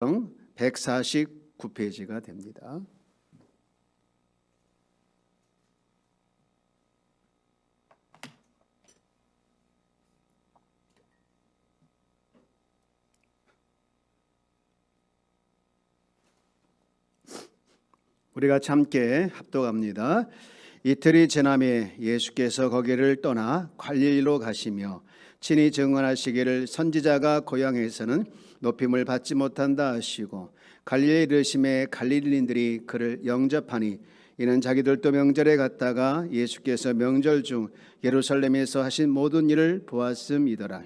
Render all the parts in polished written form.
149페이지가 됩니다. 우리 같이 함께 합독합니다. 이틀이 지남에 예수께서 거기를 떠나 갈릴리로 가시며 친히 증언하시기를 선지자가 고향에서는 높임을 받지 못한다 하시고 갈릴리에 이르심에 갈릴리인들이 그를 영접하니 이는 자기들도 명절에 갔다가 예수께서 명절 중 예루살렘에서 하신 모든 일을 보았음이더라.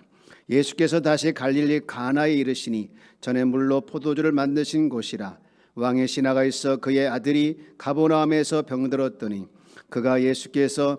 예수께서 다시 갈릴리 가나에 이르시니 전에 물로 포도주를 만드신 곳이라. 왕의 신하가 있어 그의 아들이 가버나움에서 병들었더니 그가 예수께서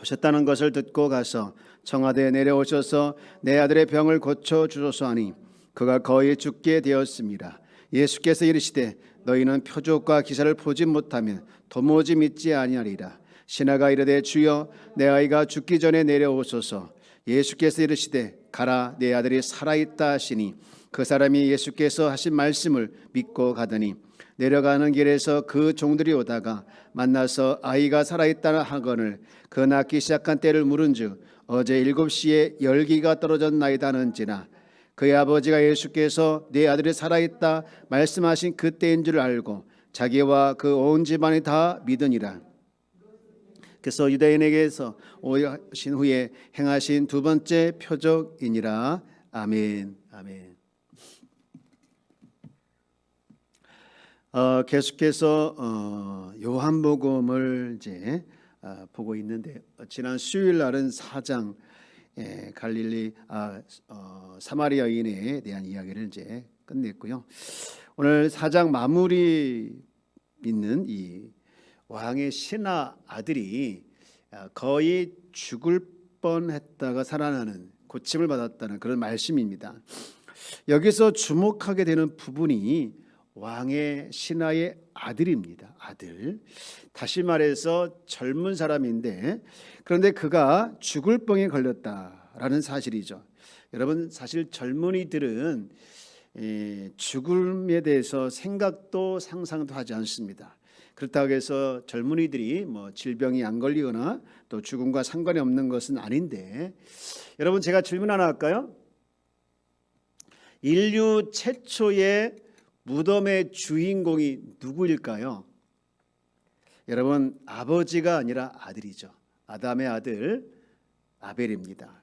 오셨다는 것을 듣고 가서 청하대에 내려오셔서 내 아들의 병을 고쳐 주소서 하니 그가 거의 죽게 되었습니다. 예수께서 이르시되 너희는 표적과 기사를 보지 못하면 도무지 믿지 아니하리라. 신하가 이르되 주여 내 아이가 죽기 전에 내려오소서. 예수께서 이르시되 가라 내 아들이 살아있다 하시니 그 사람이 예수께서 하신 말씀을 믿고 가더니 내려가는 길에서 그 종들이 오다가 만나서 아이가 살아있다는 하거늘 그 낳기 시작한 때를 물은즉 어제 7시에 열기가 떨어졌나이다 하는지나 그의 아버지가 예수께서 네 아들이 살아있다 말씀하신 그때인 줄 알고 자기와 그 온 집안이 다 믿으니라. 그래서 유대인에게서 오신 후에 행하신 두 번째 표적이니라. 아멘. 아멘. 계속해서 요한복음을 이제 보고 있는데 지난 수요일 날은 4장 갈릴리 사마리아 여인에 대한 이야기를 이제 끝냈고요. 오늘 4장 마무리 있는 이 왕의 신하 아들이 거의 죽을 뻔했다가 살아나는 고침을 받았다는 그런 말씀입니다. 여기서 주목하게 되는 부분이 왕의 신하의 아들입니다. 아들. 다시 말해서 젊은 사람인데 그런데 그가 죽을 병에 걸렸다라는 사실이죠. 여러분 사실 젊은이들은 죽음에 대해서 생각도 상상도 하지 않습니다. 그렇다고 해서 젊은이들이 뭐 질병이 안 걸리거나 또 죽음과 상관이 없는 것은 아닌데 여러분 제가 질문 하나 할까요? 인류 최초의 무덤의 주인공이 누구일까요? 여러분 아버지가 아니라 아들이죠. 아담의 아들 아벨입니다.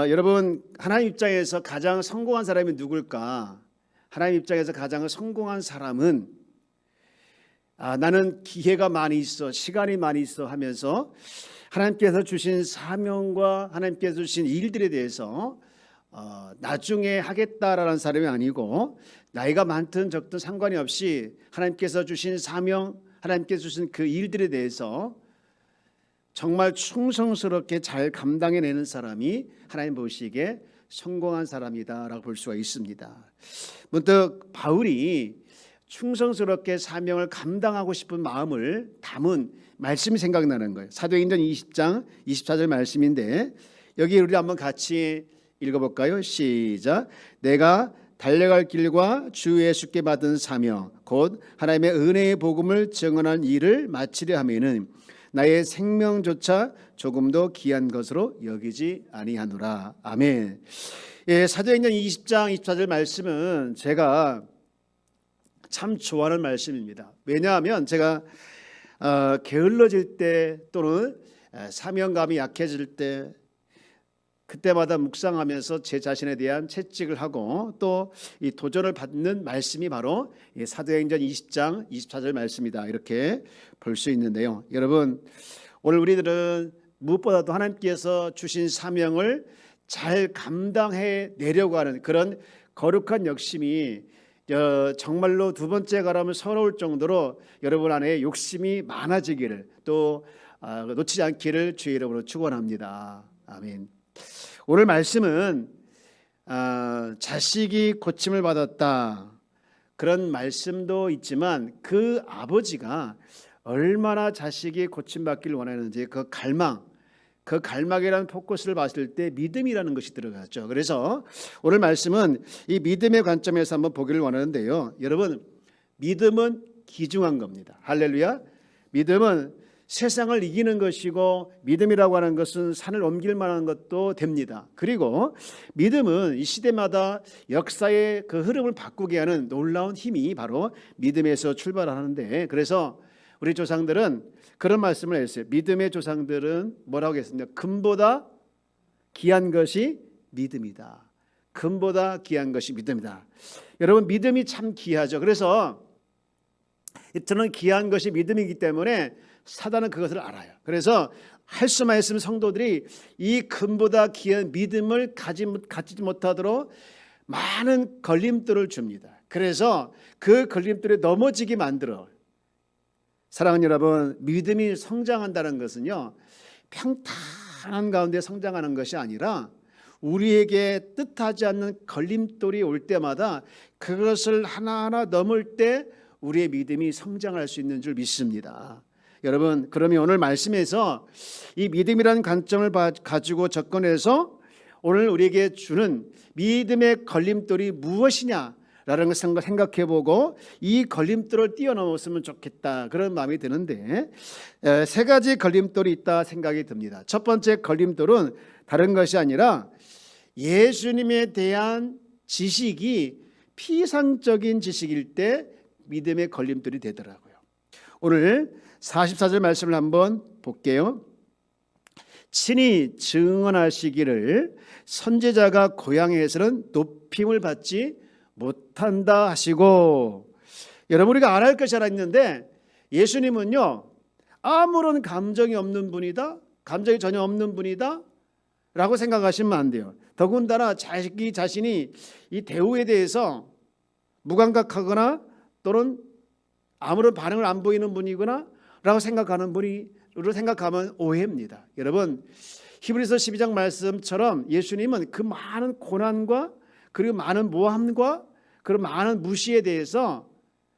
여러분 하나님 입장에서 가장 성공한 사람이 누굴까? 하나님 입장에서 가장 성공한 사람은 나는 기회가 많이 있어 시간이 많이 있어 하면서 하나님께서 주신 사명과 하나님께서 주신 일들에 대해서 나중에 하겠다라는 사람이 아니고 나이가 많든 적든 상관이 없이 하나님께서 주신 사명 하나님께서 주신 그 일들에 대해서 정말 충성스럽게 잘 감당해내는 사람이 하나님 보시기에 성공한 사람이다라고 볼 수가 있습니다. 문득 바울이 충성스럽게 사명을 감당하고 싶은 마음을 담은 말씀이 생각나는 거예요. 사도행전 20장 24절 말씀인데 여기 우리 한번 같이 읽어볼까요? 시작. 내가 달려갈 길과 주 예수께 받은 사명 곧 하나님의 은혜의 복음을 증언한 일을 마치려 하면은 나의 생명조차 조금도 귀한 것으로 여기지 아니하노라. 아멘. 사도행전 20장 24절 말씀은 제가 참 좋아하는 말씀입니다. 왜냐하면 제가 게을러질 때 또는 사명감이 약해질 때 그때마다 묵상하면서 제 자신에 대한 채찍을 하고 또 이 도전을 받는 말씀이 바로 사도행전 20장 24절 말씀이다 이렇게 볼 수 있는데요. 여러분 오늘 우리들은 무엇보다도 하나님께서 주신 사명을 잘 감당해 내려고 하는 그런 거룩한 욕심이 정말로 두 번째 가라면 서러울 정도로 여러분 안에 욕심이 많아지기를 또 놓치지 않기를 주의 이름으로 축원합니다. 아멘. 오늘 말씀은 자식이 고침을 받았다 그런 말씀도 있지만 그 아버지가 얼마나 자식이 고침받기를 원하는지 그 갈망 그 갈망이라는 포커스를 봤을 때 믿음이라는 것이 들어가죠. 그래서 오늘 말씀은 이 믿음의 관점에서 한번 보기를 원하는데요. 여러분, 믿음은 귀중한 겁니다. 할렐루야. 믿음은 세상을 이기는 것이고, 믿음이라고 하는 것은 산을 옮길 만한 것도 됩니다. 그리고 믿음은 이 시대마다 역사의 그 흐름을 바꾸게 하는 놀라운 힘이 바로 믿음에서 출발하는데, 그래서 우리 조상들은 그런 말씀을 했어요. 믿음의 조상들은 뭐라고 했습니까? 금보다 귀한 것이 믿음이다. 금보다 귀한 것이 믿음이다. 여러분, 믿음이 참 귀하죠. 그래서 저는 귀한 것이 믿음이기 때문에 사단은 그것을 알아요. 그래서 할 수만 있으면 성도들이 이 금보다 귀한 믿음을 갖지 못하도록 많은 걸림돌을 줍니다. 그래서 그 걸림돌에 넘어지게 만들어. 사랑하는 여러분, 믿음이 성장한다는 것은요, 평탄한 가운데 성장하는 것이 아니라 우리에게 뜻하지 않는 걸림돌이 올 때마다 그것을 하나하나 넘을 때 우리의 믿음이 성장할 수 있는 줄 믿습니다. 여러분, 그러면 오늘 말씀에서 이 믿음이라는 관점을 가지고 접근해서 오늘 우리에게 주는 믿음의 걸림돌이 무엇이냐라는 것을 생각해보고 이 걸림돌을 뛰어넘었으면 좋겠다, 그런 마음이 드는데, 세 가지 걸림돌이 있다 생각이 듭니다. 첫 번째 걸림돌은 다른 것이 아니라 예수님에 대한 지식이 피상적인 지식일 때 믿음의 걸림돌이 되더라고요. 오늘 44절 말씀을 한번 볼게요. 친히 증언하시기를 선지자가 고향에서는 높임을 받지 못한다 하시고. 여러분, 우리가 알아야 할 것이 하나 있는데, 예수님은요, 아무런 감정이 없는 분이다, 감정이 전혀 없는 분이다 라고 생각하시면 안 돼요. 더군다나 자기 자신이 이 대우에 대해서 무감각하거나 또는 아무런 반응을 안 보이는 분이거나 라고 생각하는 분으로 생각하면 오해입니다. 여러분, 히브리서 12장 말씀처럼 예수님은 그 많은 고난과 그리고 많은 모함과 그런 많은 무시에 대해서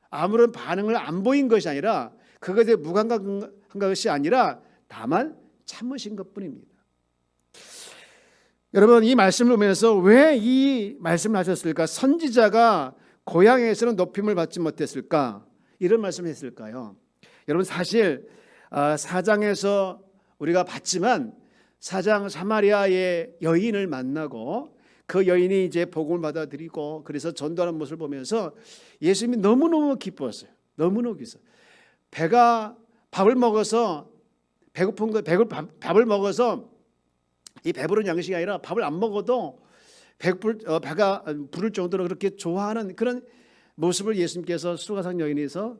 아무런 반응을 안 보인 것이 아니라, 그것에 무감각한 것이 아니라 다만 참으신 것뿐입니다. 여러분, 이 말씀을 보면서 왜 이 말씀을 하셨을까? 선지자가 고향에서는 높임을 받지 못했을까? 이런 말씀을 했을까요? 여러분, 사실 4장에서 우리가 봤지만 4장 사마리아의 여인을 만나고 그 여인이 이제 복음을 받아들이고 그래서 전도하는 모습을 보면서 예수님이 너무너무 기뻤어요. 너무너무 기뻤어요. 배가 밥을 먹어서 배고픈 거, 밥을 먹어서 이 배부른 양식이 아니라 밥을 안 먹어도 배가 부를 정도로 그렇게 좋아하는 그런 모습을 예수님께서 수가성 여인에서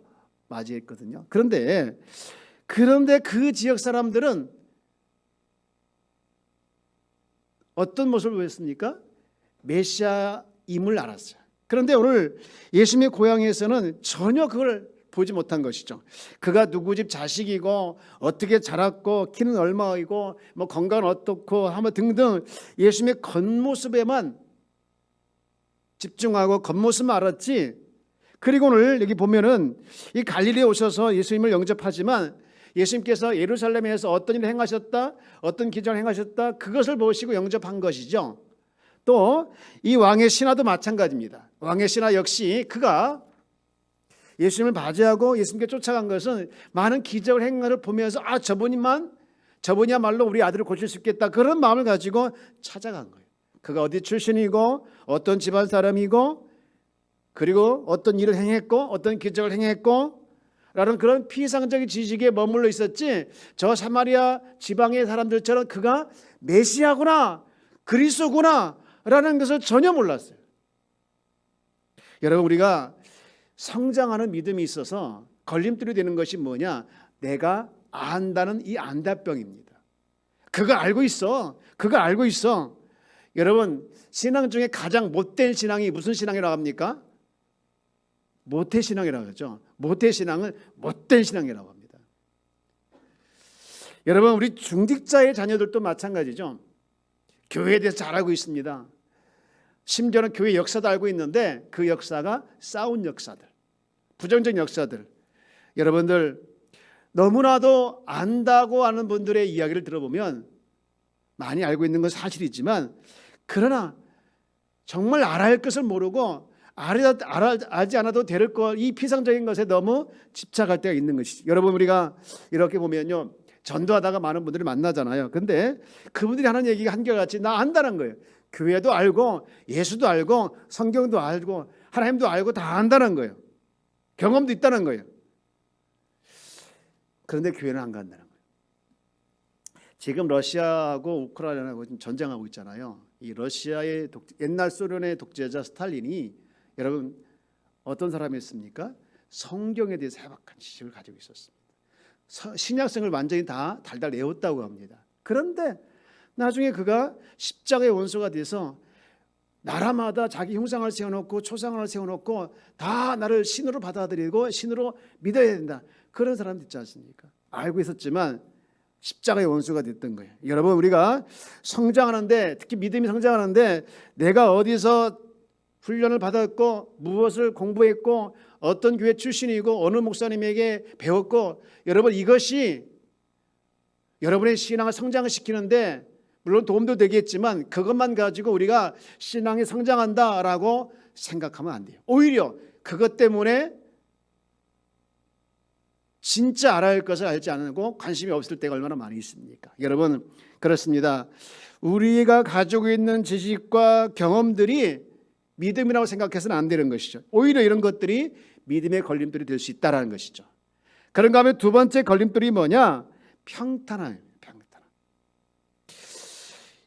맞이했거든요. 그런데 그 지역 사람들은 어떤 모습을 보였습니까? 메시아임을 알았어요. 그런데 오늘 예수님의 고향에서는 전혀 그걸 보지 못한 것이죠. 그가 누구 집 자식이고 어떻게 자랐고 키는 얼마이고 뭐 건강은 어떻고 하며 등등 예수님의 겉모습에만 집중하고 겉모습만 알았지. 그리고 오늘 여기 보면은 이 갈릴리에 오셔서 예수님을 영접하지만 예수님께서 예루살렘에서 어떤 일을 행하셨다, 어떤 기적을 행하셨다, 그것을 보시고 영접한 것이죠. 또 이 왕의 신하도 마찬가지입니다. 왕의 신하 역시 그가 예수님을 맞이하고 예수님께 쫓아간 것은 많은 기적을 행하를 보면서 저분이야말로 우리 아들을 고칠 수 있겠다, 그런 마음을 가지고 찾아간 거예요. 그가 어디 출신이고 어떤 집안 사람이고 그리고 어떤 일을 행했고 어떤 기적을 행했고 라는 그런 피상적인 지식에 머물러 있었지, 저 사마리아 지방의 사람들처럼 그가 메시아구나, 그리스도구나 라는 것을 전혀 몰랐어요. 여러분, 우리가 성장하는 믿음이 있어서 걸림돌이 되는 것이 뭐냐? 내가 안다는 이 안다병입니다. 그거 알고 있어. 여러분, 신앙 중에 가장 못된 신앙이 무슨 신앙이라고 합니까? 모태신앙이라고 하죠. 모태신앙은 못된 신앙이라고 합니다. 여러분, 우리 중직자의 자녀들도 마찬가지죠. 교회에 대해서 잘 알고 있습니다. 심지어는 교회 역사도 알고 있는데 그 역사가 싸운 역사들, 부정적인 역사들. 여러분들, 너무나도 안다고 하는 분들의 이야기를 들어보면 많이 알고 있는 건 사실이지만, 그러나 정말 알아야 할 것을 모르고 알지 않아도 될 것, 이 피상적인 것에 너무 집착할 때가 있는 것이죠. 여러분, 우리가 이렇게 보면요, 전도하다가 많은 분들이 만나잖아요. 근데 그분들이 하는 얘기가 한결같이 나 안다는 거예요. 교회도 알고 예수도 알고 성경도 알고 하나님도 알고 다 안다는 거예요. 경험도 있다는 거예요. 그런데 교회는 안 간다는 거예요. 지금 러시아하고 우크라이나하고 지금 전쟁하고 있잖아요. 이 러시아의 옛날 소련의 독재자 스탈린이, 여러분, 어떤 사람이었습니까? 성경에 대해서 해박한 지식을 가지고 있었습니다. 신약성을 완전히 다 달달 외웠다고 합니다. 그런데 나중에 그가 십자가의 원수가 돼서 나라마다 자기 형상을 세워놓고 초상을 세워놓고 다 나를 신으로 받아들이고 신으로 믿어야 된다, 그런 사람들 있지 않습니까? 알고 있었지만 십자가의 원수가 됐던 거예요. 여러분, 우리가 성장하는데, 특히 믿음이 성장하는데 내가 어디서 훈련을 받았고 무엇을 공부했고 어떤 교회 출신이고 어느 목사님에게 배웠고, 여러분, 이것이 여러분의 신앙을 성장시키는데 물론 도움도 되겠지만 그것만 가지고 우리가 신앙이 성장한다라고 생각하면 안 돼요. 오히려 그것 때문에 진짜 알아야 할 것을 알지 않고 관심이 없을 때가 얼마나 많이 있습니까? 여러분, 그렇습니다. 우리가 가지고 있는 지식과 경험들이 믿음이라고 생각해서는 안 되는 것이죠. 오히려 이런 것들이 믿음의 걸림돌이 될 수 있다는 것이죠. 그런가 하면 두 번째 걸림돌이 뭐냐? 평탄함입니다. 평탄함.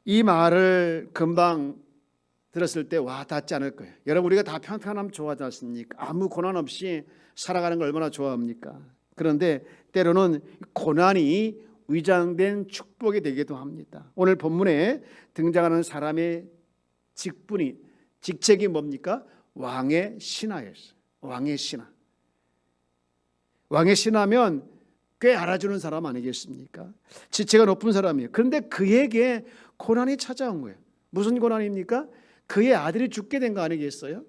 이 말을 금방 들었을 때 와 닿지 않을 거예요. 여러분, 우리가 다 평탄함 좋아하지 않습니까? 아무 고난 없이 살아가는 걸 얼마나 좋아합니까? 그런데 때로는 고난이 위장된 축복이 되기도 합니다. 오늘 본문에 등장하는 사람의 직책이 뭡니까? 왕의 신하였어요. 왕의 신하. 왕의 신하면 꽤 알아주는 사람 아니겠습니까? 지체가 높은 사람이에요. 그런데 그에게 고난이 찾아온 거예요. 무슨 고난입니까? 그의 아들이 죽게 된 거 아니겠어요?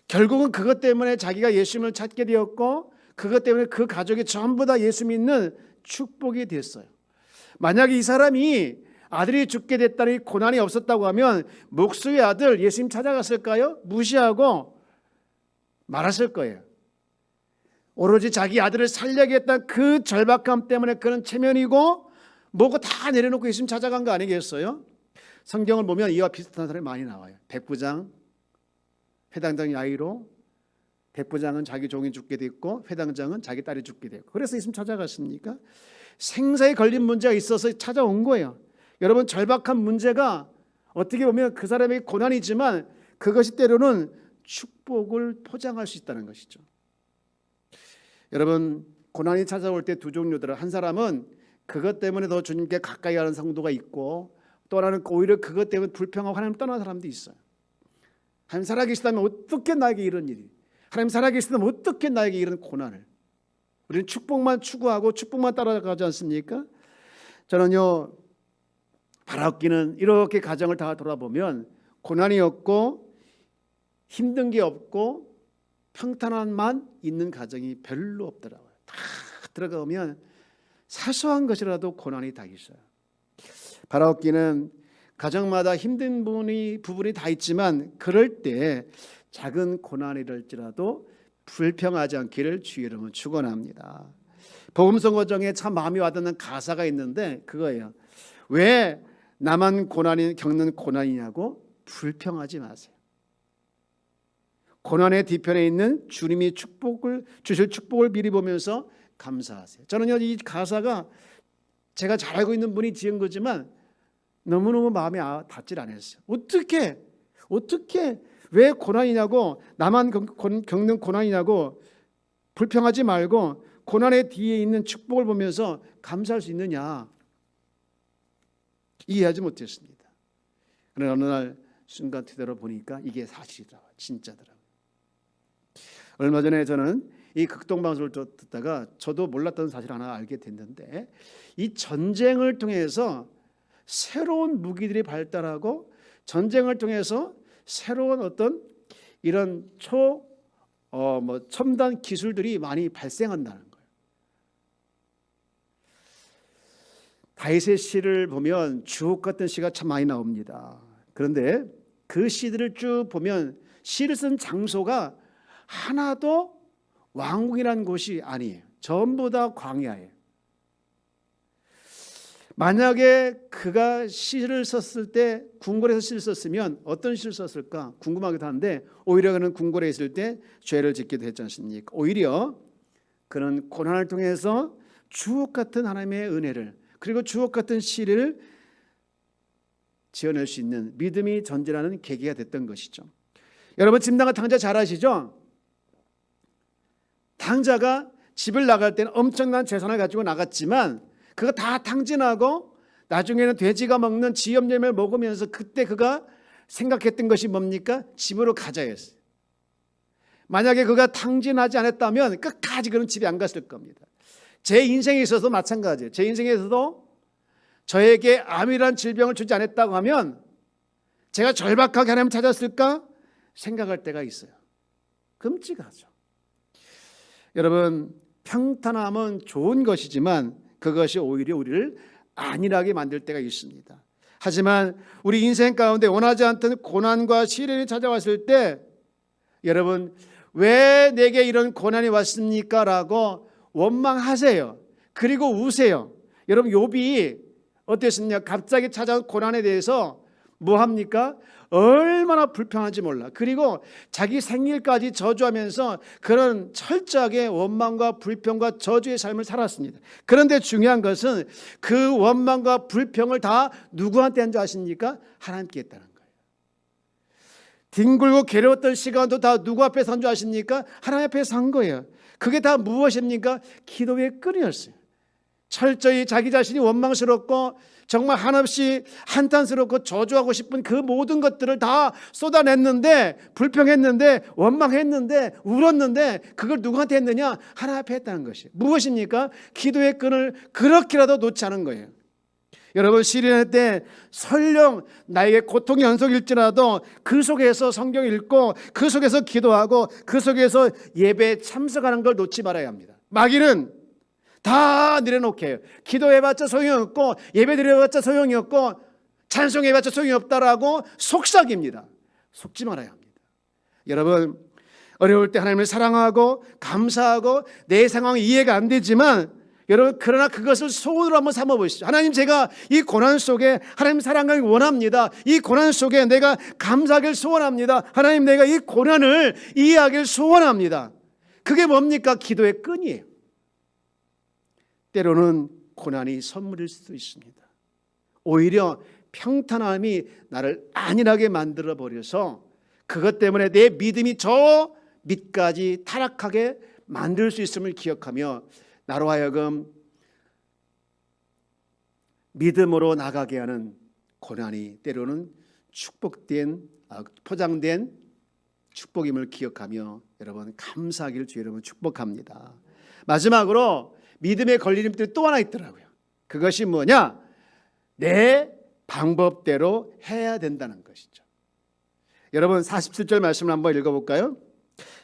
결국은 그것 때문에 자기가 예수님을 찾게 되었고 그것 때문에 그 가족이 전부 다 예수 믿는 축복이 됐어요. 만약에 이 사람이 아들이 죽게 됐다니 고난이 없었다고 하면 목수의 아들 예수님 찾아갔을까요? 무시하고 말았을 거예요. 오로지 자기 아들을 살려야겠다는 그 절박함 때문에 그는 체면이고 뭐고 다 내려놓고 예수님 찾아간 거 아니겠어요? 성경을 보면 이와 비슷한 사람이 많이 나와요. 백부장, 회당장 야이로. 백부장은 자기 종이 죽게 됐고 회당장은 자기 딸이 죽게 됐고, 그래서 예수님 찾아갔습니까? 생사에 걸린 문제가 있어서 찾아온 거예요. 여러분, 절박한 문제가 어떻게 보면 그 사람에게 고난이지만 그것이 때로는 축복을 포장할 수 있다는 것이죠. 여러분, 고난이 찾아올 때 두 종류더라. 한 사람은 그것 때문에 더 주님께 가까이 가는 성도가 있고, 또 하나는 오히려 그것 때문에 불평하고 하나님 떠난 사람도 있어요. 하나님 살아계시다면 어떻게 나에게 이런 일이, 하나님 살아계시다면 어떻게 나에게 이런 고난을. 우리는 축복만 추구하고 축복만 따라가지 않습니까? 저는요, 바라옵기는 이렇게 가정을 다 돌아보면 고난이 없고 힘든 게 없고 평탄함만 있는 가정이 별로 없더라고요. 다 들어가면 사소한 것이라도 고난이 다 있어요. 바라옵기는 가정마다 힘든 부분이 다 있지만 그럴 때 작은 고난이랄지라도 불평하지 않기를 주의 이름으로 축원합니다. 복음성어정에 참 마음이 와닿는 가사가 있는데 그거예요. 왜 나만 겪는 고난이냐고 불평하지 마세요. 고난의 뒤편에 있는 주님이 주실 축복을 미리 보면서 감사하세요. 저는요, 이 가사가 제가 잘 알고 있는 분이 지은 거지만 너무너무 마음에 닿질 않았어요. 어떻게 왜 고난이냐고, 나만 겪는 고난이냐고 불평하지 말고 고난의 뒤에 있는 축복을 보면서 감사할 수 있느냐, 이해하지 못했습니다. 그러나 어느 날 순간 되돌아 보니까 이게 사실이더라고요. 진짜더라고요. 얼마 전에 저는 이 극동방송을 듣다가 저도 몰랐던 사실 하나 알게 됐는데, 이 전쟁을 통해서 새로운 무기들이 발달하고 전쟁을 통해서 새로운 어떤 이런 첨단 기술들이 많이 발생한다는 거예요. 다윗의 시를 보면 주옥 같은 시가 참 많이 나옵니다. 그런데 그 시들을 쭉 보면 시를 쓴 장소가 하나도 왕궁이라는 곳이 아니에요. 전부 다 광야예요. 만약에 그가 시를 썼을 때 궁궐에서 시를 썼으면 어떤 시를 썼을까 궁금하기도 한데, 오히려 그는 궁궐에 있을 때 죄를 짓기도 했지 않습니까? 오히려 그는 고난을 통해서 주옥 같은 하나님의 은혜를, 그리고 주옥 같은 시를 지어낼 수 있는 믿음이 전진하는 계기가 됐던 것이죠. 여러분, 집나가 탕자 잘 아시죠? 탕자가 집을 나갈 때는 엄청난 재산을 가지고 나갔지만 그가 다 탕진하고 나중에는 돼지가 먹는 지염염을 먹으면서 그때 그가 생각했던 것이 뭡니까? 집으로 가자였어요. 만약에 그가 탕진하지 않았다면 끝까지 그는 집에 안 갔을 겁니다. 제 인생에 있어서 마찬가지예요. 제 인생에서도 저에게 암이란 질병을 주지 않았다고 하면 제가 절박하게 하나님을 찾았을까 생각할 때가 있어요. 끔찍하죠. 여러분, 평탄함은 좋은 것이지만 그것이 오히려 우리를 안일하게 만들 때가 있습니다. 하지만 우리 인생 가운데 원하지 않던 고난과 시련이 찾아왔을 때 여러분, 왜 내게 이런 고난이 왔습니까? 라고 원망하세요. 그리고 우세요. 여러분, 욥이 어땠습니까? 갑자기 찾아온 고난에 대해서 뭐 합니까? 얼마나 불평한지 몰라. 그리고 자기 생일까지 저주하면서 그런 철저하게 원망과 불평과 저주의 삶을 살았습니다. 그런데 중요한 것은 그 원망과 불평을 다 누구한테 한 줄 아십니까? 하나님께 했다는 거예요. 뒹굴고 괴로웠던 시간도 다 누구 앞에 선 줄 아십니까? 하나님 앞에 선 거예요. 그게 다 무엇입니까? 기도의 끈이었어요. 철저히 자기 자신이 원망스럽고 정말 한없이 한탄스럽고 저주하고 싶은 그 모든 것들을 다 쏟아냈는데, 불평했는데, 원망했는데, 울었는데 그걸 누구한테 했느냐? 하나님 앞에 했다는 것이 무엇입니까? 기도의 끈을 그렇게라도 놓지 않은 거예요. 여러분, 시련할 때 설령 나에게 고통의 연속일지라도 그 속에서 성경 읽고 그 속에서 기도하고 그 속에서 예배에 참석하는 걸 놓지 말아야 합니다. 마귀는 다 내려놓게 해요. 기도해봤자 소용이 없고 예배드려봤자 소용이 없고 찬송해봤자 소용이 없다라고 속삭입니다. 속지 말아야 합니다. 여러분, 어려울 때 하나님을 사랑하고 감사하고 내 상황이 이해가 안 되지만 여러분, 그러나 그것을 소원으로 한번 삼아보시죠. 하나님, 제가 이 고난 속에 하나님 사랑을 원합니다. 이 고난 속에 내가 감사하길 소원합니다. 하나님, 내가 이 고난을 이해하길 소원합니다. 그게 뭡니까? 기도의 끈이에요. 때로는 고난이 선물일 수도 있습니다. 오히려 평탄함이 나를 안일하게 만들어버려서 그것 때문에 내 믿음이 저 밑까지 타락하게 만들 수 있음을 기억하며 나로 하여금 믿음으로 나가게 하는 고난이 때로는 포장된 축복임을 기억하며 여러분, 감사하기를 주의 이름으로 축복합니다. 마지막으로 믿음의 걸림돌이 또 하나 있더라고요. 그것이 뭐냐? 내 방법대로 해야 된다는 것이죠. 여러분, 47절 말씀을 한번 읽어볼까요?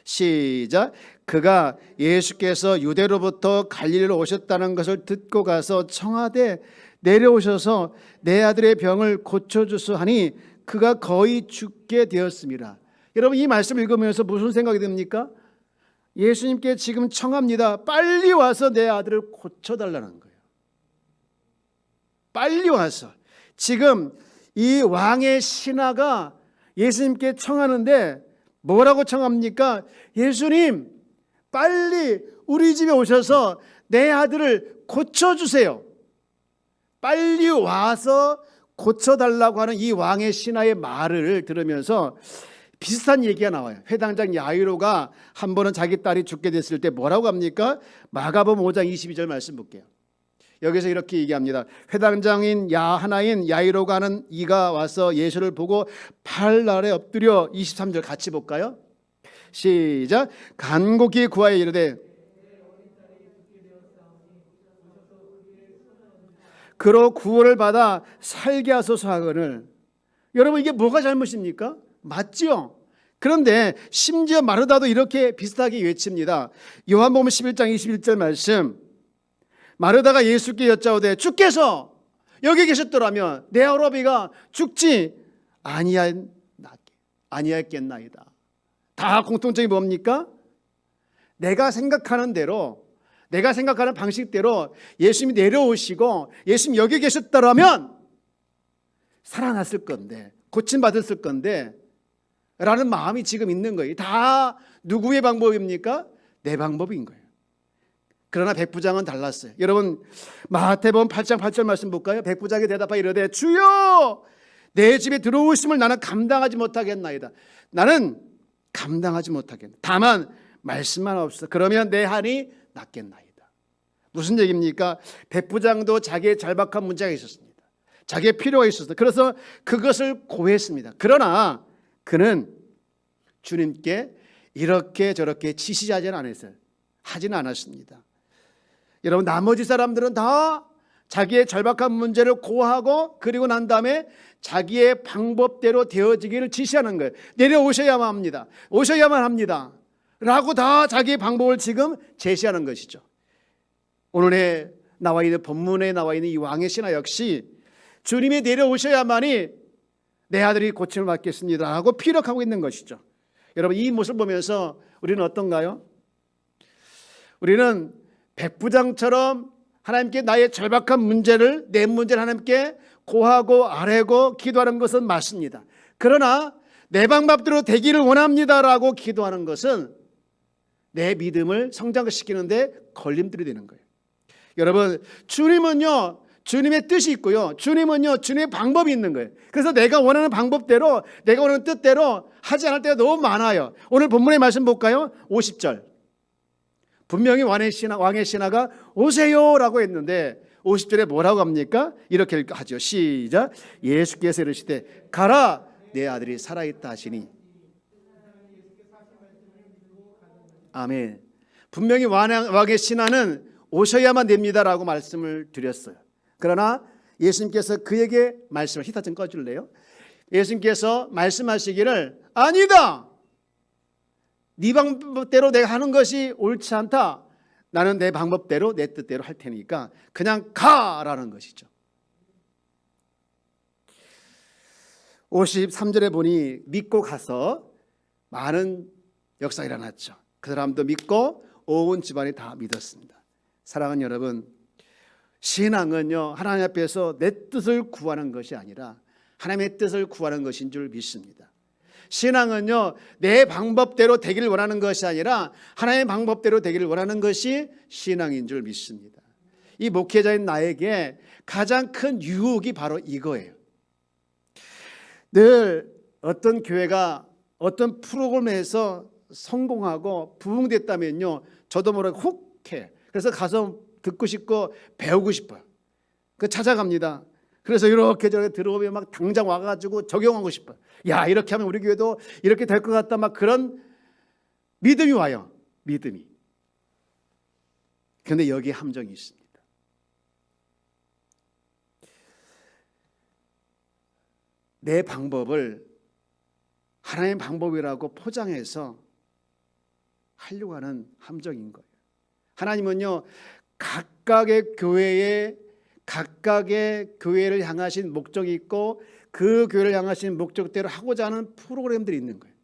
시작. 그가 예수께서 유대로부터 갈릴리로 오셨다는 것을 듣고 가서 청하되 내려오셔서 내 아들의 병을 고쳐주소 하니 그가 거의 죽게 되었습니다. 여러분, 이 말씀을 읽으면서 무슨 생각이 듭니까? 예수님께 지금 청합니다. 빨리 와서 내 아들을 고쳐달라는 거예요. 빨리 와서. 지금 이 왕의 신하가 예수님께 청하는데 뭐라고 청합니까? 예수님, 빨리 우리 집에 오셔서 내 아들을 고쳐주세요. 빨리 와서 고쳐달라고 하는 이 왕의 신하의 말을 들으면서 비슷한 얘기가 나와요. 회당장 야이로가 한 번은 자기 딸이 죽게 됐을 때 뭐라고 합니까? 마가복음 5장 22절 말씀 볼게요. 여기서 이렇게 얘기합니다. 회당장인 하나인 야이로가 하는 이가 와서 예수를 보고 발 아래 엎드려 23절 같이 볼까요? 시작. 간곡히 구하여 이르되 그로 구원을 받아 살게 하소서 하거늘. 여러분, 이게 뭐가 잘못입니까? 맞죠? 그런데 심지어 마르다도 이렇게 비슷하게 외칩니다. 요한복음 11장 21절 말씀. 마르다가 예수께 여짜오되 주께서 여기 계셨더라면 내 어러비가 죽지 아니하였겠나이다. 다 공통점이 뭡니까? 내가 생각하는 대로, 내가 생각하는 방식대로 예수님이 내려오시고 예수님 여기 계셨더라면 살아났을 건데, 고침받았을 건데 라는 마음이 지금 있는 거예요. 다 누구의 방법입니까? 내 방법인 거예요. 그러나 백부장은 달랐어요. 여러분 마태복음 8장 8절 말씀 볼까요? 백부장이 대답하여 이르되 주여 내 집에 들어오심을 나는 감당하지 못하겠나이다. 나는 감당하지 못하겠나. 다만 말씀만 없어. 그러면 내 한이 낫겠나이다. 무슨 얘기입니까? 백부장도 자기의 절박한 문제가 있었습니다. 자기의 필요가 있었습니다. 그래서 그것을 고했습니다. 그러나 그는 주님께 이렇게 저렇게 지시하지는 않았어요. 하지는 않았습니다. 여러분 나머지 사람들은 다 자기의 절박한 문제를 고하고 그리고 난 다음에 자기의 방법대로 되어지기를 지시하는 거예요. 내려오셔야만 합니다. 오셔야만 합니다. 라고 다 자기의 방법을 지금 제시하는 것이죠. 오늘의 나와 있는 본문에 나와 있는 이 왕의 신하 역시 주님이 내려오셔야만이 내 아들이 고침을 받겠습니다 하고 피력하고 있는 것이죠. 여러분 이 모습을 보면서 우리는 어떤가요? 우리는 백부장처럼 하나님께 나의 절박한 문제를, 내 문제를 하나님께 고하고 아뢰고 기도하는 것은 맞습니다. 그러나 내 방법대로 되기를 원합니다라고 기도하는 것은 내 믿음을 성장시키는데 걸림돌이 되는 거예요. 여러분 주님은요, 주님의 뜻이 있고요, 주님은요 주님의 방법이 있는 거예요. 그래서 내가 원하는 방법대로, 내가 원하는 뜻대로 하지 않을 때가 너무 많아요. 오늘 본문의 말씀 볼까요? 50절. 분명히 왕의 신하가 오세요라고 했는데 50절에 뭐라고 합니까? 이렇게 하죠. 시작. 예수께서 이르시되 가라 내 아들이 살아있다 하시니. 아멘. 분명히 왕의 신하는 오셔야만 됩니다라고 말씀을 드렸어요. 그러나 예수님께서 그에게 말씀을, 히터 좀 꺼줄래요? 예수님께서 말씀하시기를 아니다, 네 방법대로 내가 하는 것이 옳지 않다. 나는 내 방법대로 내 뜻대로 할 테니까 그냥 가라는 것이죠. 53절에 보니 믿고 가서 많은 역사가 일어났죠. 그 사람도 믿고 온 집안이 다 믿었습니다. 사랑하는 여러분, 신앙은요 하나님 앞에서 내 뜻을 구하는 것이 아니라 하나님의 뜻을 구하는 것인 줄 믿습니다. 신앙은요 내 방법대로 되기를 원하는 것이 아니라 하나님의 방법대로 되기를 원하는 것이 신앙인 줄 믿습니다. 이 목회자인 나에게 가장 큰 유혹이 바로 이거예요. 늘 어떤 교회가 어떤 프로그램에서 성공하고 부흥됐다면요 저도 모르게 혹해. 그래서 가서 듣고 싶고 배우고 싶어요. 그 찾아갑니다. 그래서 이렇게 저렇게 들어오면 막 당장 와가지고 적용하고 싶어요. 야 이렇게 하면 우리 교회도 이렇게 될 것 같다, 막 그런 믿음이 와요. 믿음이. 그런데 여기에 함정이 있습니다. 내 방법을 하나님의 방법이라고 포장해서 하려고 하는 함정인 거예요. 하나님은요 각각의 교회를 향하신 목적이 있고 그 교회를 향하신 목적대로 하고자 하는 프로그램들이 있는 거예요.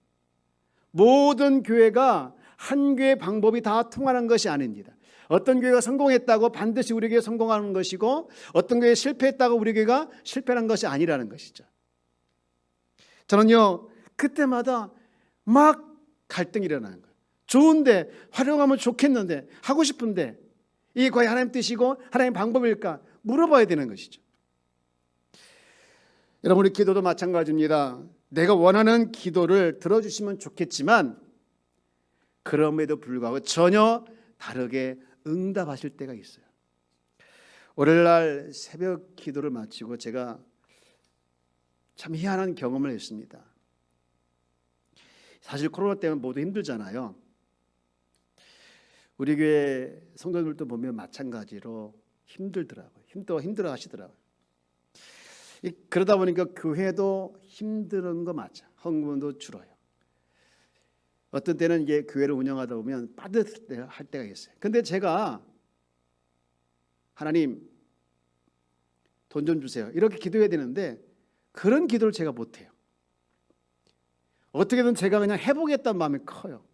모든 교회가 한 교회의 방법이 다 통하는 것이 아닙니다. 어떤 교회가 성공했다고 반드시 우리 교회가 성공하는 것이고 어떤 교회가 실패했다고 우리 교회가 실패한 것이 아니라는 것이죠. 저는요 그때마다 막 갈등이 일어나는 거예요. 좋은데 활용하면 좋겠는데 하고 싶은데 이게 과연 하나님 뜻이고 하나님 방법일까 물어봐야 되는 것이죠. 여러분 우리 기도도 마찬가지입니다. 내가 원하는 기도를 들어주시면 좋겠지만 그럼에도 불구하고 전혀 다르게 응답하실 때가 있어요. 월요일날 새벽 기도를 마치고 제가 참 희한한 경험을 했습니다. 사실 코로나 때문에 모두 힘들잖아요. 우리 교회 성도들도 보면 마찬가지로 힘들더라고요. 힘들어 하시더라고요. 그러다 보니까 교회도 힘든 거 맞아. 헌금도 줄어요. 어떤 때는 이게 교회를 운영하다 보면 빠듯할 때가 있어요. 근데 제가 하나님 돈 좀 주세요. 이렇게 기도해야 되는데 그런 기도를 제가 못해요. 어떻게든 제가 그냥 해보겠다는 마음이 커요.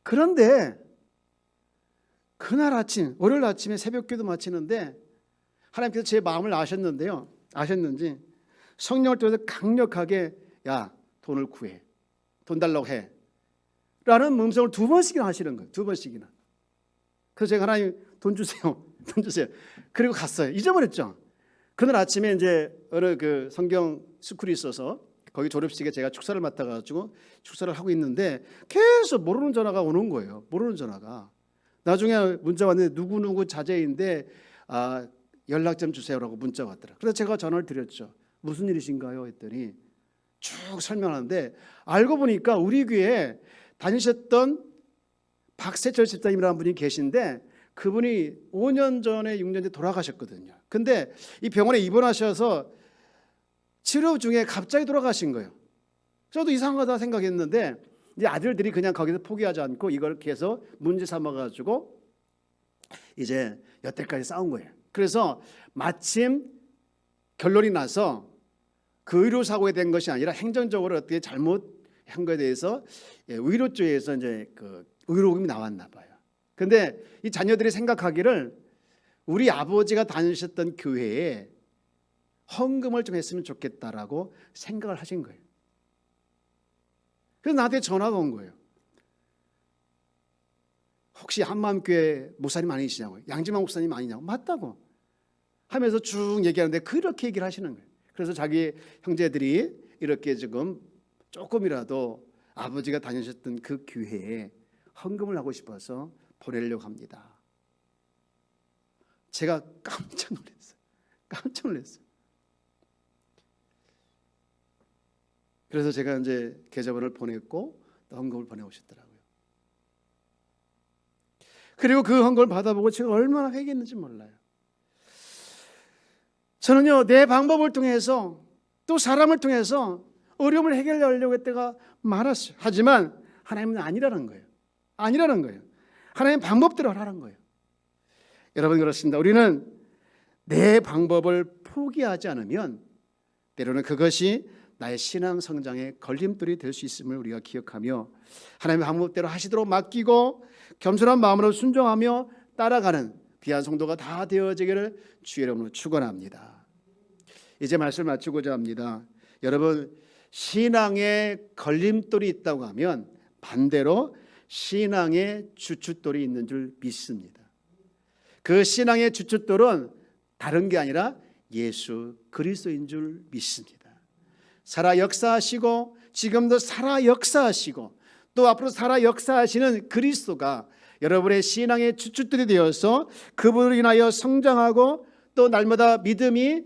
그런데 그날 아침, 월요일 아침에 새벽기도 마치는데 하나님께서 제 마음을 아셨는지 성령을 통해서 강력하게 야, 돈을 구해. 돈 달라고 해. 라는 음성을 2번씩이나 하시는 거예요. 2번씩이나. 그래서 제가 하나님 돈 주세요. 돈 주세요. 그리고 갔어요. 잊어버렸죠. 그날 아침에 이제 어느 그 성경 스쿨이 있어서 거기 졸업식에 제가 축사를 맡아가지고 축사를 하고 있는데 계속 모르는 전화가 오는 거예요. 모르는 전화가. 나중에 문자 왔는데 누구누구 자제인데 연락 좀 주세요라고 문자가 왔더라. 그래서 제가 전화를 드렸죠. 무슨 일이신가요? 했더니 쭉 설명하는데 알고 보니까 우리 교회에 다니셨던 박세철 집사님이라는 분이 계신데 그분이 5년 전에 6년 전에 돌아가셨거든요. 근데 이 병원에 입원하셔서 치료 중에 갑자기 돌아가신 거예요. 저도 이상하다 생각했는데 이제 아들들이 그냥 거기서 포기하지 않고 이걸 계속 문제 삼아가지고 이제 여태까지 싸운 거예요. 그래서 마침 결론이 나서 그 의료사고에 된 것이 아니라 행정적으로 어떻게 잘못한 것에 대해서 의료 쪽에서 이제 그 의료금이 나왔나 봐요. 근데 이 자녀들이 생각하기를 우리 아버지가 다니셨던 교회에 헌금을 좀 했으면 좋겠다라고 생각을 하신 거예요. 그래서 나한테 전화가 온 거예요. 혹시 한마음교회 목사님 아니시냐고요. 양지만 목사님 아니냐고. 맞다고 하면서 쭉 얘기하는데 그렇게 얘기를 하시는 거예요. 그래서 자기 형제들이 이렇게 지금 조금이라도 아버지가 다니셨던 그 교회에 헌금을 하고 싶어서 보내려고 합니다. 제가 깜짝 놀랐어요. 깜짝 놀랐어요. 그래서 제가 이제 계좌번호를 보냈고 또 헌금을 보내오셨더라고요. 그리고 그 헌금을 받아보고 제가 얼마나 회개했는지 몰라요. 저는요, 내 방법을 통해서 또 사람을 통해서 어려움을 해결하려고 할 때가 많았어요. 하지만 하나님은 아니라는 거예요. 아니라는 거예요. 하나님 방법대로 하라는 거예요. 여러분 그렇습니다. 우리는 내 방법을 포기하지 않으면 때로는 그것이 나의 신앙 성장의 걸림돌이 될 수 있음을 우리가 기억하며 하나님의 방법대로 하시도록 맡기고 겸손한 마음으로 순종하며 따라가는 귀한 성도가 다 되어지기를 주의 이름으로 축원합니다. 이제 말씀을 마치고자 합니다. 여러분 신앙에 걸림돌이 있다고 하면 반대로 신앙에 주춧돌이 있는 줄 믿습니다. 그 신앙의 주춧돌은 다른 게 아니라 예수 그리스도인 줄 믿습니다. 살아 역사하시고 지금도 살아 역사하시고 또 앞으로 살아 역사하시는 그리스도가 여러분의 신앙의 주춧돌이 되어서 그분을 인하여 성장하고 또 날마다 믿음이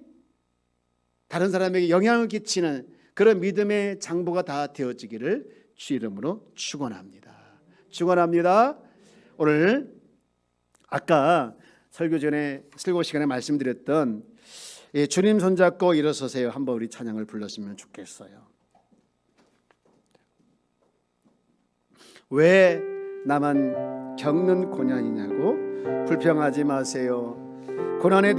다른 사람에게 영향을 끼치는 그런 믿음의 장보가 다 되어지기를 주 이름으로 축원합니다. 축원합니다. 오늘 아까 설교 전에 설교 시간에 말씀드렸던 주님 손잡고 일어서세요. 한번 우리 찬양을 불렀으면 좋겠어요. 왜 나만 겪는 고난이냐고 불평하지 마세요. 고난에